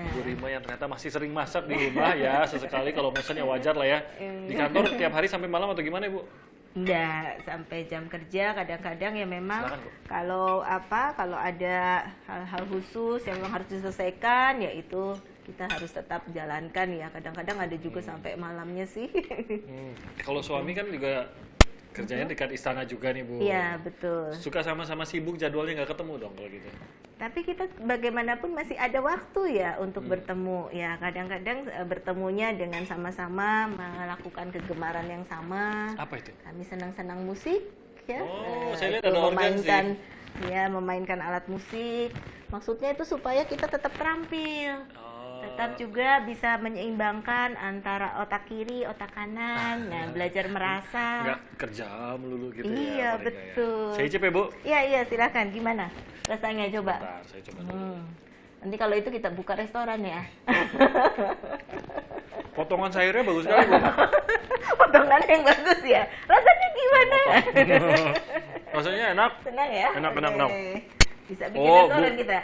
Ibu Rima yang ternyata masih sering masak di rumah ya, sesekali kalau pesan ya wajar lah ya. Di kantor tiap hari sampai malam atau gimana Ibu? Enggak, sampai jam kerja kadang-kadang ya memang Silakan, Bu. kalau ada hal-hal khusus yang memang harus diselesaikan ya itu kita harus tetap jalankan ya. Kadang-kadang ada juga sampai malamnya sih. Kalau suami kan juga kerjanya dekat istana juga nih Bu. Iya, betul. Suka sama-sama sibuk, jadwalnya nggak ketemu dong kalau gitu. Tapi kita bagaimanapun masih ada waktu ya untuk bertemu. Ya, kadang-kadang bertemunya dengan sama-sama melakukan kegemaran yang sama. Apa itu? Kami senang-senang musik ya. Oh, saya lihat itu ada organ memainkan ya, memainkan alat musik. Maksudnya itu supaya kita tetap terampil. Tetap juga bisa menyeimbangkan antara otak kiri, otak kanan. Nah, belajar merasa. Nggak kerja melulu gitu ya. Iya, mereka betul. Ya. Saya icip ya Bu. Iya, silakan. Gimana rasanya coba? Bentar, saya coba dulu. Nanti kalau itu kita buka restoran ya. Potongan sayurnya bagus sekali Bu. Potongan yang bagus ya. Rasanya gimana? Rasanya enak. Senang ya? Enak. Oke. Bisa bikin Oh, restoran Bu. kita.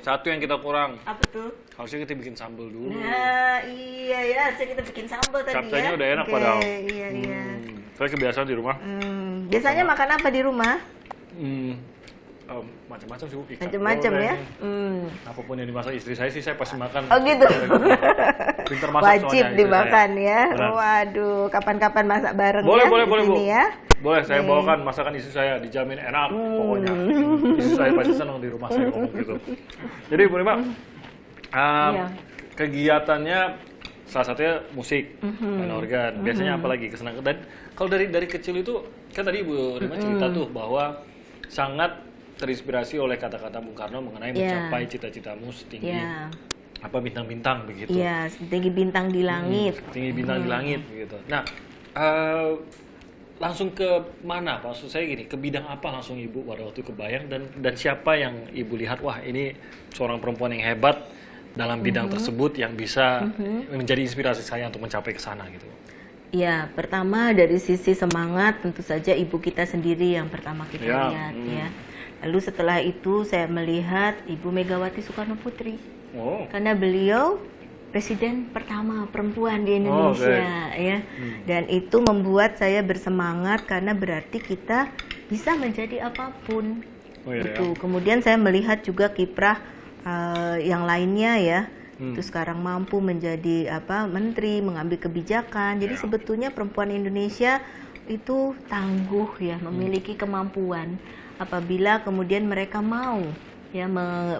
Satu yang kita kurang. Apa tuh? Harusnya kita bikin sambal dulu. Nah, iya ya, harusnya kita bikin sambal tadi Capcaynya ya. udah enak Oke, padahal. Iya. Saya kebiasaan di rumah. Biasanya makan apa di rumah? Macam-macam sih Bu. Ikan Macam-macam ya. goreng. Apapun yang dimasak istri saya sih saya pasti makan. Oh gitu. Pinter masak Wajib soalnya istri dimakan saya. ya. Benar. Waduh, kapan-kapan masak bareng Boleh, ya boleh, di boleh, Bu. sini ya. Boleh, saya bawakan masakan istri saya, dijamin enak pokoknya. Istri saya pasti senang di rumah saya ngomong gitu. Jadi Bu Rima, Iya. kegiatannya salah satunya musik, main organ. Biasanya apa lagi kesenangan? Dan kalau dari kecil itu, kan tadi Bu Rima cerita tuh bahwa sangat terinspirasi oleh kata-kata Bung Karno mengenai mencapai cita-citamu setinggi apa bintang-bintang begitu. Iya, setinggi bintang di langit. Tinggi bintang di langit begitu. Nah, langsung ke mana? Maksud saya gini, ke bidang apa langsung Ibu pada waktu kebayang dan siapa yang Ibu lihat wah ini seorang perempuan yang hebat dalam bidang tersebut yang bisa menjadi inspirasi saya untuk mencapai ke sana gitu. Ya, pertama dari sisi semangat tentu saja ibu kita sendiri yang pertama kita Ya, lihat ya. Lalu setelah itu saya melihat Ibu Megawati Soekarno Putri. Oh. Karena beliau presiden pertama perempuan di Indonesia ya. Dan itu membuat saya bersemangat karena berarti kita bisa menjadi apapun. Oh, iya, Gitu. Kemudian saya melihat juga kiprah yang lainnya ya. Itu sekarang mampu menjadi menteri, mengambil kebijakan. Jadi sebetulnya perempuan Indonesia itu tangguh ya, memiliki kemampuan apabila kemudian mereka mau ya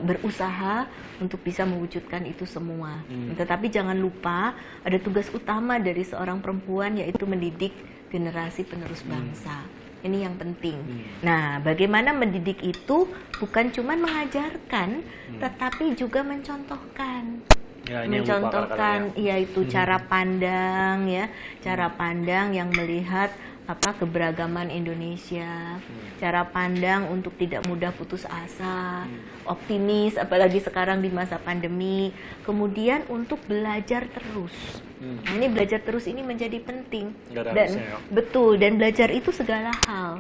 berusaha untuk bisa mewujudkan itu semua. Tetapi jangan lupa ada tugas utama dari seorang perempuan yaitu mendidik generasi penerus bangsa. Ini yang penting. Nah, bagaimana mendidik itu bukan cuma mengajarkan, tetapi juga mencontohkan. Ya, ini yang lupa Mencontohkan, yaitu cara pandang ya, cara pandang yang melihat keberagaman Indonesia, cara pandang untuk tidak mudah putus asa, optimis, apalagi sekarang di masa pandemi, kemudian untuk belajar terus. Nah, ini belajar terus ini menjadi penting. Nggak ada Dan habisnya, ya. betul, dan belajar itu segala hal.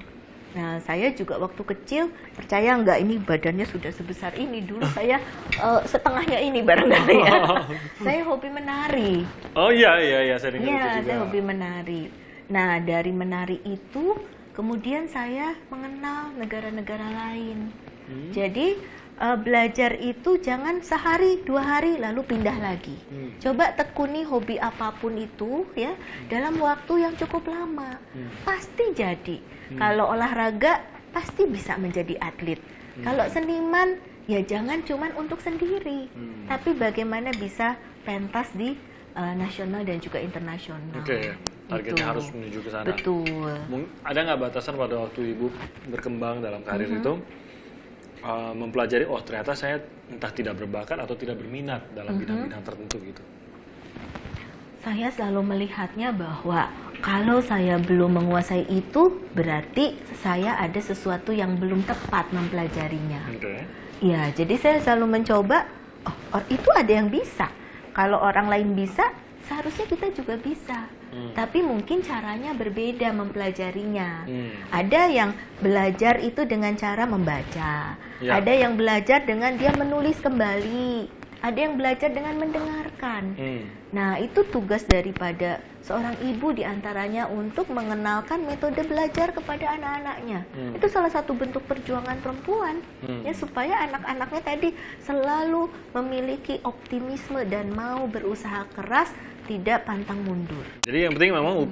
Nah, saya juga waktu kecil, percaya nggak ini badannya sudah sebesar ini, dulu saya setengahnya ini barangkali ya. Saya hobi menari. Oh iya, saya dengar itu Iya, juga. saya hobi menari. Nah, dari menari itu kemudian saya mengenal negara-negara lain. Jadi belajar itu jangan sehari, 2 hari lalu pindah lagi. Coba tekuni hobi apapun itu ya dalam waktu yang cukup lama. Pasti jadi. Kalau olahraga pasti bisa menjadi atlet. Kalau seniman ya jangan cuman untuk sendiri, tapi bagaimana bisa pentas di nasional dan juga internasional. Oke, targetnya Gitu. harus menuju ke sana. Betul. Ada nggak batasan pada waktu Ibu berkembang dalam karir itu mempelajari ternyata saya entah tidak berbakat atau tidak berminat dalam bidang-bidang tertentu gitu? Saya selalu melihatnya bahwa kalau saya belum menguasai itu berarti saya ada sesuatu yang belum tepat mempelajarinya. Oke. Ya, jadi saya selalu mencoba, itu ada yang bisa. Kalau orang lain bisa, seharusnya kita juga bisa. Tapi mungkin caranya berbeda mempelajarinya. Ada yang belajar itu dengan cara membaca. Ya. Ada yang belajar dengan dia menulis kembali. ada yang belajar dengan mendengarkan. Hmm. Nah, itu tugas daripada seorang ibu diantaranya untuk mengenalkan metode belajar kepada anak-anaknya. Itu salah satu bentuk perjuangan perempuan, ya, supaya anak-anaknya tadi selalu memiliki optimisme dan mau berusaha keras, tidak pantang mundur. Jadi yang penting memang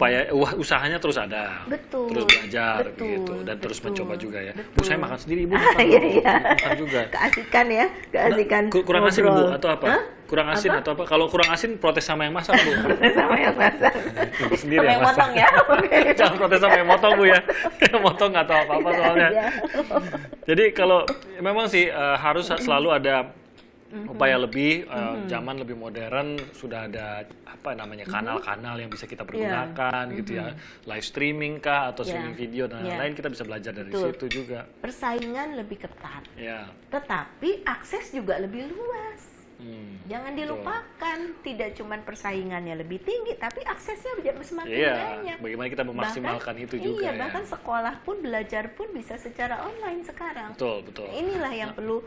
usahanya terus ada. Betul. Terus belajar Betul, gitu dan terus betul, mencoba juga ya. betul. Bu, saya makan sendiri, Bu. Makan, Iya, dulu. iya. Makan juga. Keasikan ya, keasikan. Nah, kurang asin, Bu, ngobrol. atau apa? Hah? Kurang asin Apa? atau apa? Kalau kurang asin protes sama yang masak, Bu. Sama yang masak. Ibu sendiri Sama yang masak. motong ya. Jangan protes sama yang motong, Bu ya. Yang motong nggak tahu apa-apa soalnya. Iya. Jadi kalau memang sih harus selalu ada upaya lebih, zaman lebih modern, sudah ada apa namanya kanal-kanal yang bisa kita pergunakan gitu ya, live streaming kah atau streaming video dan lain-lain, kita bisa belajar dari Betul. situ juga. Persaingan lebih ketat, Ya. tetapi akses juga lebih luas. Jangan betul. dilupakan, tidak cuma persaingannya lebih tinggi, tapi aksesnya semakin Iya, banyak. bagaimana kita memaksimalkan itu juga iya, ya. bahkan sekolah pun, belajar pun bisa secara online sekarang. Betul, betul. Inilah yang perlu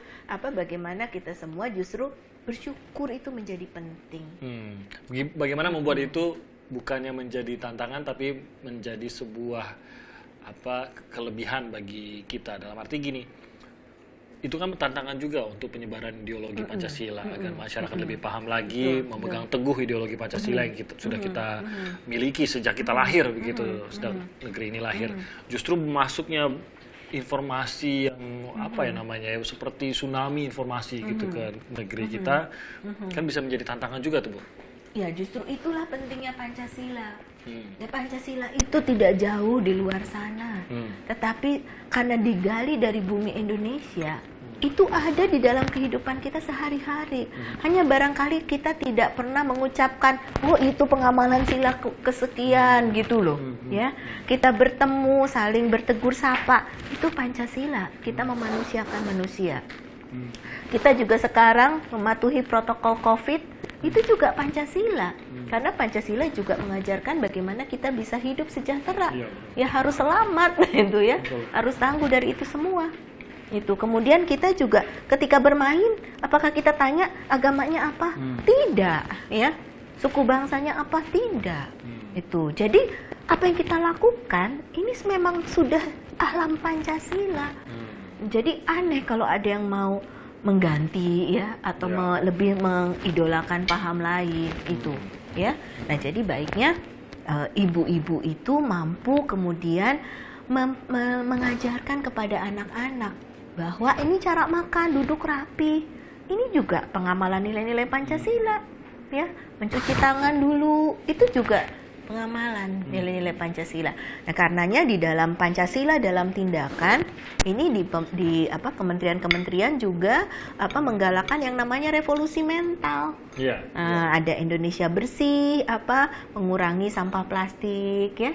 bagaimana kita semua justru bersyukur itu menjadi penting. Bagaimana membuat itu bukannya menjadi tantangan tapi menjadi sebuah kelebihan bagi kita, dalam arti gini. Itu kan tantangan juga untuk penyebaran ideologi Pancasila agar masyarakat lebih paham lagi, memegang teguh ideologi Pancasila yang sudah kita miliki sejak kita lahir begitu, sejak negeri ini lahir. Justru masuknya informasi yang seperti tsunami informasi gitu ke negeri kita kan bisa menjadi tantangan juga tuh, Bu. Ya, justru itulah pentingnya Pancasila. Ya, Pancasila itu tidak jauh di luar sana, tetapi karena digali dari bumi Indonesia, itu ada di dalam kehidupan kita sehari-hari. Hanya barangkali kita tidak pernah mengucapkan, oh itu pengamalan sila kesekian gitu loh. Ya, kita bertemu, saling bertegur sapa, itu Pancasila. Kita memanusiakan manusia. Kita juga sekarang mematuhi protokol COVID, itu juga Pancasila. Karena Pancasila juga mengajarkan bagaimana kita bisa hidup sejahtera. Ya harus selamat gitu ya. Harus tangguh dari itu semua. Itu. Kemudian kita juga ketika bermain, apakah kita tanya agamanya apa? Tidak, ya. Suku bangsanya apa? Tidak. Itu. Jadi apa yang kita lakukan ini memang sudah alam Pancasila. Jadi aneh kalau ada yang mau mengganti ya atau lebih mengidolakan paham lain itu ya. Nah, jadi baiknya ibu-ibu itu mampu kemudian mengajarkan kepada anak-anak bahwa ini cara makan, duduk rapi. Ini juga pengamalan nilai-nilai Pancasila ya. Mencuci tangan dulu itu juga pengamalan nilai-nilai Pancasila. Nah, karenanya di dalam Pancasila dalam tindakan ini di kementerian-kementerian juga menggalakkan yang namanya revolusi mental. Ada Indonesia bersih, mengurangi sampah plastik ya.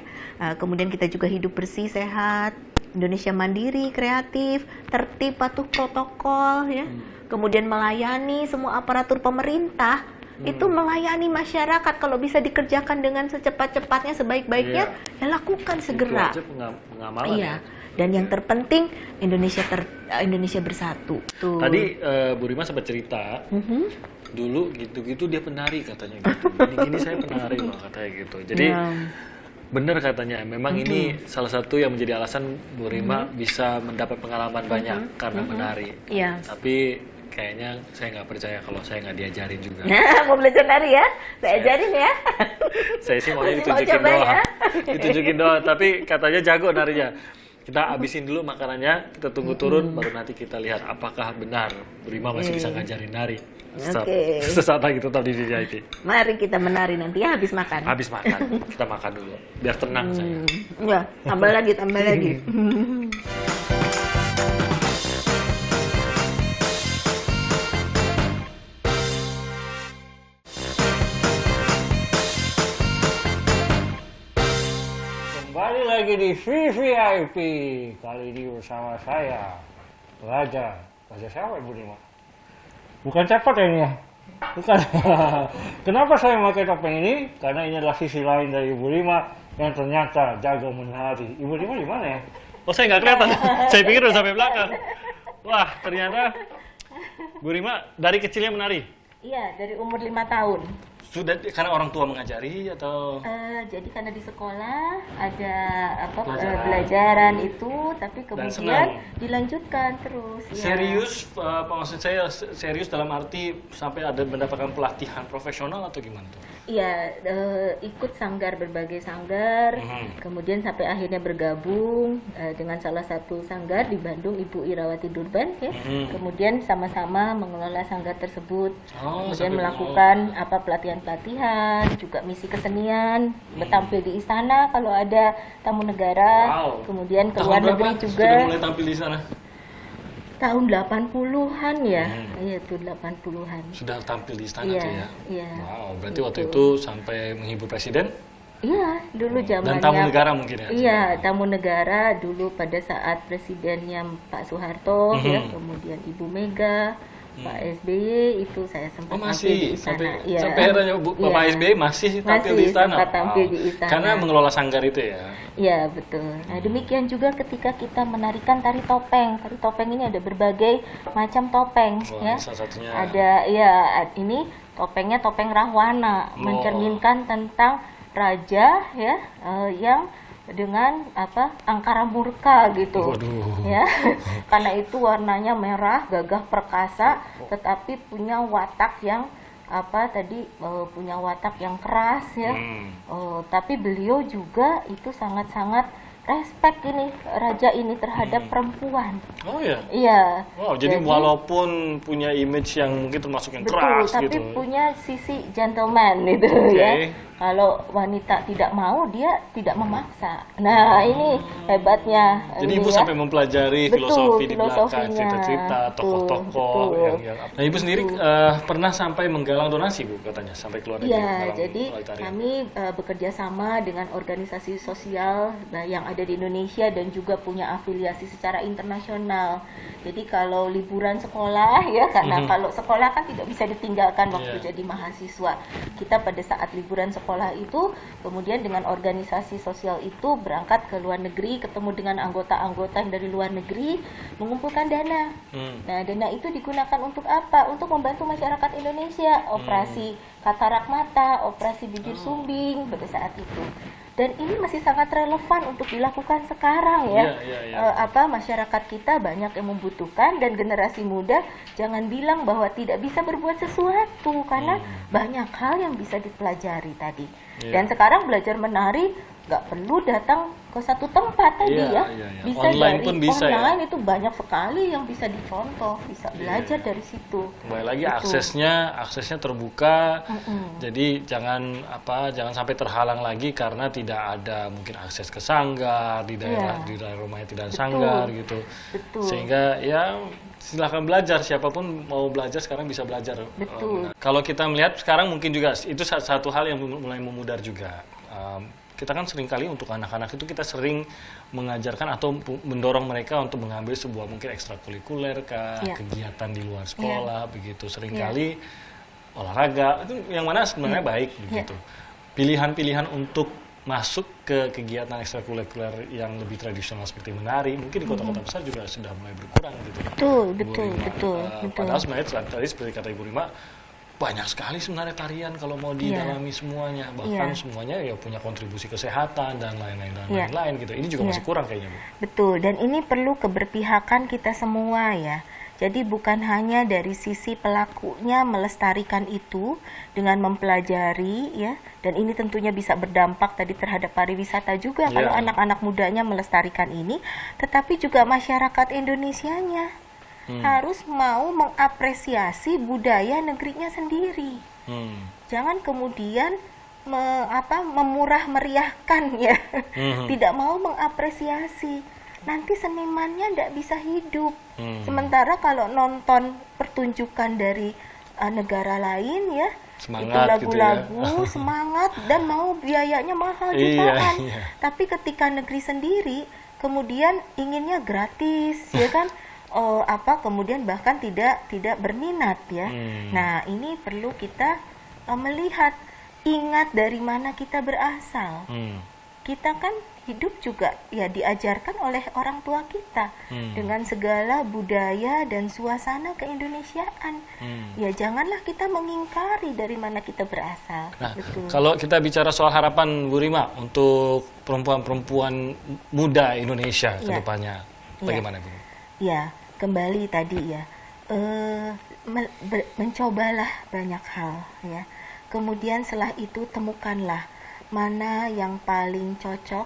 Kemudian kita juga hidup bersih, sehat. Indonesia mandiri, kreatif, tertib, patuh protokol ya. Kemudian melayani semua aparatur pemerintah. Itu melayani masyarakat, kalau bisa dikerjakan dengan secepat-cepatnya, sebaik-baiknya, ya lakukan segera. Itu aja pengamalan ya. Dan yang terpenting Indonesia bersatu. Tuh. Tadi Bu Rima sempat cerita, dulu gitu-gitu dia penari katanya gitu. Gini-gini saya penari loh katanya gitu. Jadi benar katanya, memang ini salah satu yang menjadi alasan Bu Rima bisa mendapat pengalaman banyak karena menari. Tapi kayaknya saya nggak percaya kalau saya nggak diajarin juga. Mau belajar nari ya? Saya ajarin ya. Saya sih maunya ditunjukin doang. Ya? Ditunjukin doang, tapi katanya jago narinya. Kita abisin dulu makanannya, kita tunggu turun, baru nanti kita lihat apakah benar Bu Rima masih bisa ngajarin nari. Sesaat lagi tetap di VIP. Mari kita menari nanti ya habis makan. Habis makan, kita makan dulu. Biar tenang saya. Ya, tambah lagi. Kembali lagi di VVIP. Kali ini bersama saya, Raja siapa Ibu Rima? Bukan cepot ya ini ya? Bukan. Kenapa saya memakai topeng ini? Karena ini adalah sisi lain dari Ibu Rima yang ternyata jago menari. Ibu Rima di mana ya? Oh, saya nggak kelihatan. Saya pikir udah sampai belakang. Wah, ternyata Bu Rima dari kecilnya menari. Iya, dari umur 5 tahun. Sudah karena orang tua mengajari atau? Jadi karena di sekolah ada Pelajaran. pelajaran itu, tapi senang. kemudian dilanjutkan terus. Ya. Serius, maksud saya serius dalam arti sampai ada mendapatkan pelatihan profesional atau gimana tuh? Iya, ikut sanggar, berbagai sanggar, kemudian sampai akhirnya bergabung dengan salah satu sanggar di Bandung, Ibu Irawati Durban, ya. Kemudian sama-sama mengelola sanggar tersebut, kemudian sampai melakukan pelatihan-pelatihan, juga misi kesenian, bertampil di istana kalau ada tamu negara, kemudian ke luar negeri juga. Sudah mulai tampil di sana? Tahun 80-an ya, iya tuh 80-an. Sudah tampil di istana Iya, tuh ya? iya. Wow, berarti waktu itu sampai menghibur presiden? Iya, dulu zamannya. Dan tamu negara mungkin ya? Iya, tamu negara dulu pada saat presidennya Pak Soeharto, ya, kemudian Ibu Mega, Pak SBY itu saya sempat tampil di masih istana. sampai akhirnya Bapak SBY masih tampil di istana. sempat tampil di istana. Karena mengelola sanggar itu ya. Iya, betul. Nah, demikian juga ketika kita menarikan tari topeng. Tari topeng ini ada berbagai macam topeng, ya. Salah satunya. Ada, ya, ini topengnya topeng Rahwana, mencerminkan tentang raja, ya, yang dengan angkara murka gitu. Waduh. Ya. Karena itu warnanya merah, gagah perkasa, tetapi punya watak yang punya watak yang keras, ya. Tapi beliau juga itu sangat-sangat respect ini raja ini terhadap perempuan. Oh ya. Iya. Wow, jadi walaupun punya image yang mungkin termasuk yang betul, keras tapi gitu. punya sisi gentleman gitu, ya. Kalau wanita tidak mau, dia tidak memaksa. Nah, ini hebatnya. Jadi Ibu ya. sampai mempelajari Betul, filosofi di belakang filosofinya. cerita-cerita, tokoh-tokoh yang. Nah, Ibu sendiri pernah sampai menggalang donasi, Bu, katanya sampai keluar negeri. Iya, dalam jadi tarian. kami bekerja sama dengan organisasi sosial yang ada di Indonesia dan juga punya afiliasi secara internasional. Jadi kalau liburan sekolah, ya, karena kalau sekolah kan tidak bisa ditinggalkan waktu jadi mahasiswa. Kita pada saat liburan sekolah itu, kemudian dengan organisasi sosial itu berangkat ke luar negeri, ketemu dengan anggota-anggota yang dari luar negeri, mengumpulkan dana. Nah, dana itu digunakan untuk apa? Untuk membantu masyarakat Indonesia, operasi katarak mata, operasi bibir sumbing pada saat itu. Dan ini masih sangat relevan untuk dilakukan sekarang, ya. Masyarakat kita banyak yang membutuhkan, dan generasi muda jangan bilang bahwa tidak bisa berbuat sesuatu, karena banyak hal yang bisa dipelajari tadi. Dan sekarang belajar menari nggak perlu datang ke satu tempat tadi, bisa online dari pun bisa, online, itu banyak sekali yang bisa dicontoh, bisa belajar dari situ. Kembali lagi Gitu. aksesnya terbuka. Jadi jangan sampai terhalang lagi karena tidak ada mungkin akses ke sanggar di daerah rumahnya tidak ada sanggar gitu. Betul. Sehingga ya silahkan belajar, siapapun mau belajar sekarang bisa belajar. Betul. Kalau kita melihat sekarang mungkin juga itu satu hal yang mulai memudar juga. Kita kan seringkali untuk anak-anak itu kita sering mengajarkan atau mendorong mereka untuk mengambil sebuah mungkin ekstrakurikuler kegiatan di luar sekolah begitu. Seringkali olahraga itu yang mana sebenarnya baik begitu. Pilihan-pilihan untuk masuk ke kegiatan ekstrakurikuler yang lebih tradisional seperti menari mungkin di kota-kota besar juga sudah mulai berkurang gitu. Betul. Padahal sebenarnya tadi seperti kata Ibu Rima, banyak sekali sebenarnya tarian kalau mau didalami semuanya, bahkan semuanya ya punya kontribusi kesehatan dan lain-lain gitu. Ini juga masih kurang kayaknya, Bu. Betul, dan ini perlu keberpihakan kita semua, ya. Jadi bukan hanya dari sisi pelakunya melestarikan itu dengan mempelajari, ya, dan ini tentunya bisa berdampak tadi terhadap pariwisata juga kalau anak-anak mudanya melestarikan ini, tetapi juga masyarakat Indonesianya harus mau mengapresiasi budaya negerinya sendiri. Jangan kemudian memurah meriahkan, ya, tidak mau mengapresiasi. Nanti senimannya tidak bisa hidup. Sementara kalau nonton pertunjukan dari negara lain, ya, Semangat itu lagu-lagu, semangat, dan mau biayanya mahal jutaan. Tapi ketika negeri sendiri, kemudian inginnya gratis, ya kan? Kemudian bahkan tidak berminat, ya. Nah, ini perlu kita melihat, ingat dari mana kita berasal. kita kan hidup juga ya diajarkan oleh orang tua kita dengan segala budaya dan suasana keindonesiaan. Ya janganlah kita mengingkari dari mana kita berasal. Nah, Betul. kalau kita bicara soal harapan Bu Rima untuk perempuan-perempuan muda Indonesia ke Ya. depannya, Ya. bagaimana Bu? Ya, kembali tadi ya, mencobalah banyak hal ya. Kemudian setelah itu temukanlah mana yang paling cocok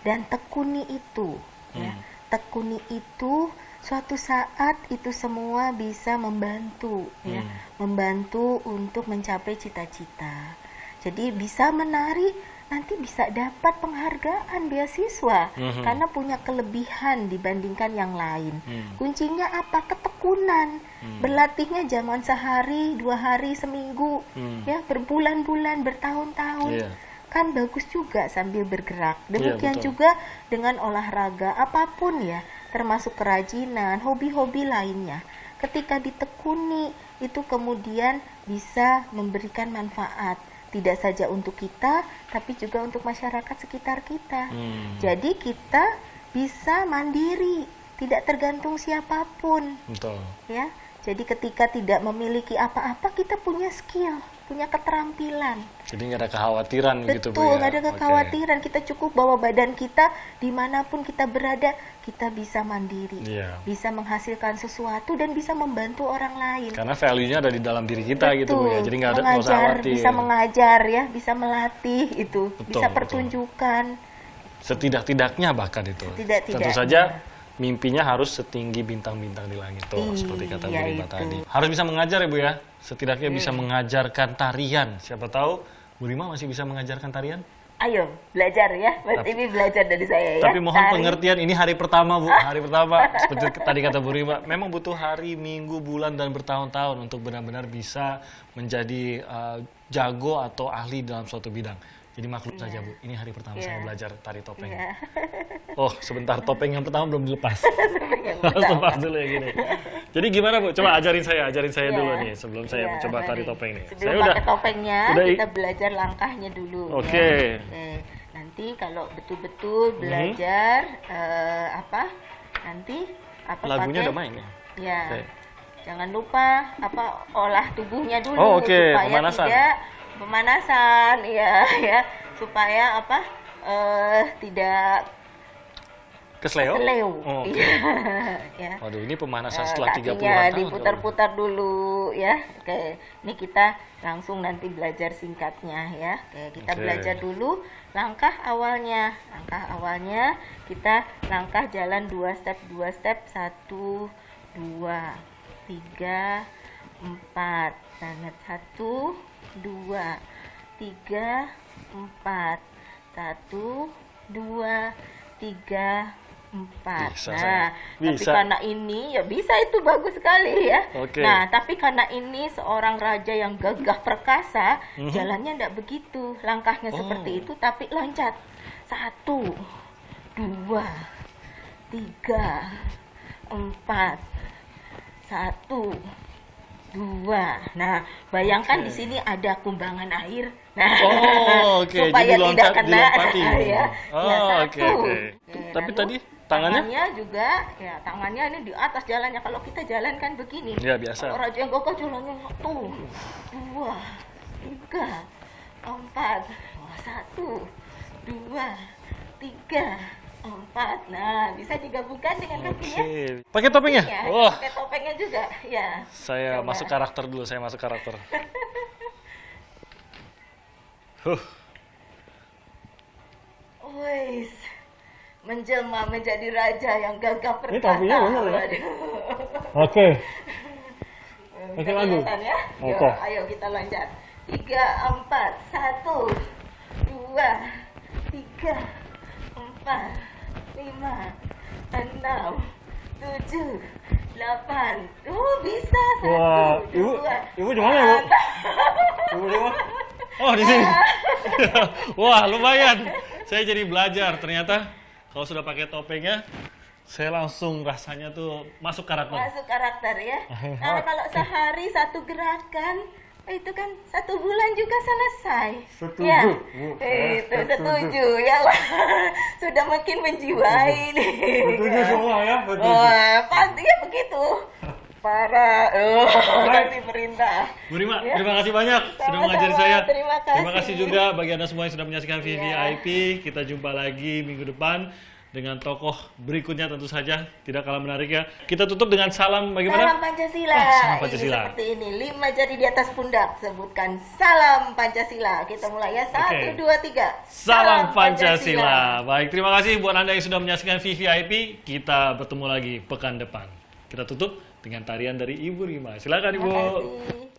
dan tekuni itu ya. Tekuni itu, suatu saat itu semua bisa membantu ya, membantu untuk mencapai cita-cita. Jadi bisa menari, nanti bisa dapat penghargaan beasiswa karena punya kelebihan dibandingkan yang lain. Kuncinya apa? Ketekunan. Berlatihnya jangan sehari, 2 hari, seminggu, ya berbulan-bulan, bertahun-tahun. Iya. Kan bagus juga sambil bergerak. Demikian betul. juga dengan olahraga apapun ya, termasuk kerajinan, hobi-hobi lainnya. Ketika ditekuni, itu kemudian bisa memberikan manfaat. Tidak saja untuk kita, tapi juga untuk masyarakat sekitar kita. Jadi kita bisa mandiri, tidak tergantung siapapun. Betul. Ya, jadi ketika tidak memiliki apa-apa, kita punya skill, punya keterampilan. Jadi nggak ada kekhawatiran gitu Bu Betul, ya? nggak ada Oke. kekhawatiran. Kita cukup bawa badan kita dimanapun kita berada, kita bisa mandiri, Iya. bisa menghasilkan sesuatu dan bisa membantu orang lain. Karena value-nya ada di dalam diri kita gitu Bu ya. Betul. Jadi nggak usah Mengajar, khawatir. bisa mengajar ya, bisa melatih itu, Betul, bisa betul. pertunjukan. Setidak-tidaknya bahkan itu. Setidak-tidaknya. Tentu saja mimpinya harus setinggi bintang-bintang di langit tuh, seperti kata Bu Iya, Rima itu. tadi. Harus bisa mengajar ya Bu ya. Setidaknya bisa mengajarkan tarian. Siapa tahu Bu Rima masih bisa mengajarkan tarian. Ayo belajar ya, Mas Imi belajar dari saya ya. Tapi mohon Tari. pengertian, ini hari pertama Bu, hari pertama. Seperti tadi kata Bu Rima, memang butuh hari, minggu, bulan, dan bertahun-tahun untuk benar-benar bisa menjadi jago atau ahli dalam suatu bidang. Jadi maklum saja Bu, ini hari pertama saya belajar tari topeng. Iya. Oh, sebentar, topeng yang pertama belum dilepas. Yang Harus pertama. lepas dulu ya gini. Jadi gimana Bu? Coba ajarin saya Iya. dulu nih sebelum saya Iya, mencoba tari mari. topeng nih. Sebelum Saya pakai topengnya, udah kita belajar langkahnya dulu. Oke. Ya. Oke. Nanti kalau betul-betul belajar nanti lagunya pakai, udah main ya? Ya. Oke. Jangan lupa olah tubuhnya dulu Oh, oke. supaya Pemanasan. tidak pemanasan ya supaya tidak Kesleo? seleo. Oh, oke. Iya. Ya. Waduh, ini pemanasan setelah 30 Kakinya tahun. diputar-putar dulu ya. Oke, ini kita langsung nanti belajar singkatnya ya. Oke, kita Oke. belajar dulu langkah awalnya. Langkah awalnya kita langkah jalan 2 step. 1 2 3 4. Sangat 1 2 3 4. 1 2 3 4. Bisa, Nah, saya. tapi Bisa. karena ini ya bisa itu bagus sekali ya. Oke. Nah, tapi karena ini seorang raja yang gagah perkasa, Mhm. jalannya enggak begitu. Langkahnya seperti itu tapi loncat. 1 2 3 4. 1 2. Nah, bayangkan di sini ada kumbangan air. Nah, Oh, oke. supaya Jadi tidak kena dilompati. ya. Oh, Ya, oke, 1. oke. Tapi tadi tangannya? juga ya tangannya ini di atas jalannya. Kalau kita jalan kan begini. Ya, biasa. Kalau raja yang gagah jalannya 1 2 3 4. 1 2 3 4. Nah, bisa digabungkan dengan kakinya. Oke. Pakai topengnya? Ya, Wah, pakai topengnya juga. Ya. saya Coba. masuk karakter dulu. Saya masuk karakter. Wis, menjelma menjadi raja yang gagah perkasa. Ini topinya bener ya? Waduh. Oke. Bisa Oke, lagu. kelihatan ya? Yuk, Oke. ayo kita loncat. 3 4 1 2 3 4 5 6 7 8. Bisa. 1 Wah, ibu di mana ya, Bu? Ibu di mana? Oh, di sini. Wah, lumayan. Saya jadi belajar. Ternyata kalau sudah pakai topengnya, saya langsung rasanya tuh masuk karakter. Masuk karakter ya. Nah, kalau sehari satu gerakan Itu kan 1 bulan juga selesai. Setuju, Ya, Bu. itu Setuju. setuju ya. Sudah makin menjiwai nih. Setuju semua ya, setuju. Wah, pasti ya begitu. Para kasih perintah. Bu Rima, Ya. terima kasih banyak sudah Sama-sama, mengajari saya. terima kasih. Terima kasih juga bagi Anda semua yang sudah menyaksikan Iya. VVIP. Kita jumpa lagi minggu depan dengan tokoh berikutnya tentu saja. Tidak kalah menarik ya. Kita tutup dengan salam bagaimana? Salam Pancasila. Salam Pancasila. Ini seperti ini. 5 jari di atas pundak. Sebutkan salam Pancasila. Kita mulai ya. 1, 2, 3. Salam Pancasila. Baik, terima kasih buat Anda yang sudah menyaksikan VVIP. Kita bertemu lagi pekan depan. Kita tutup dengan tarian dari Ibu Rima. Silakan Ibu. Terima kasih.